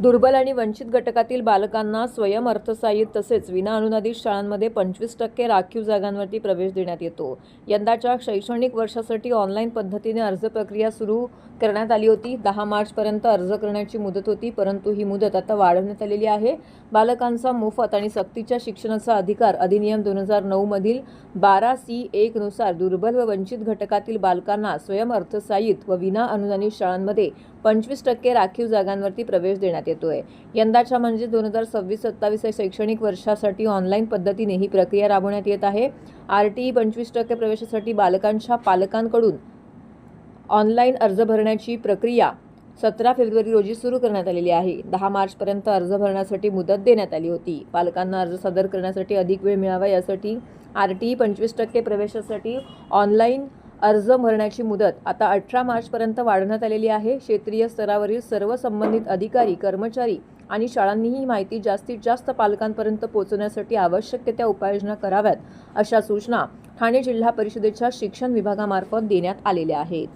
दुर्बल आणि वंचित घटकातील बालकांना स्वयं अर्थसहाय्यित तसेच विना अनुदानित शाळांमध्ये 25% राखीव जागांवरती प्रवेश देण्यात येतो। यंदाच्या शैक्षणिक वर्षासाठी ऑनलाईन पद्धतीने अर्ज प्रक्रिया सुरू करण्यात आली होती। 10 मार्चपर्यंत अर्ज करण्याची मुदत होती, परंतु ही मुदत आता वाढवण्यात आलेली आहे। बालकांचा मोफत आणि सक्तीच्या शिक्षणाचा अधिकार अधिनियम 2009 मधील 12C1 नुसार दुर्बल व वंचित घटकातील बालकांना स्वयं अर्थसहाय्यित व विना अनुदानित शाळांमध्ये 25% राखीव जागांवरती प्रवेश देण्यात येतोय। यंदाच्या म्हणजे 2026-27 या शैक्षणिक वर्षासाठी ऑनलाईन पद्धतीने ही प्रक्रिया राबवण्यात येत आहे। RTE 25% प्रवेशासाठी बालकांच्या पालकांकडून ऑनलाईन अर्ज भरण्याची प्रक्रिया 17 फेब्रुवारी रोजी सुरू करण्यात आलेली आहे। 10 मार्चपर्यंत अर्ज भरण्यासाठी मुदत देण्यात आली होती। पालकांना अर्ज सादर करण्यासाठी अधिक वेळ मिळावा यासाठी RTE 25% प्रवेशासाठी ऑनलाईन अर्ज भरण्याची मुदत आता 18 मार्चपर्यंत वाढवण्यात आलेली आहे। क्षेत्रीय स्तरावरील सर्व संबंधित अधिकारी, कर्मचारी आणि शाळांनी ही माहिती जास्तीत जास्त पालकांपर्यंत पोहोचवण्यासाठी आवश्यक त्या उपाययोजना कराव्यात, अशा सूचना ठाणे जिल्हा परिषदेच्या शिक्षण विभागामार्फत देण्यात आलेल्या आहेत।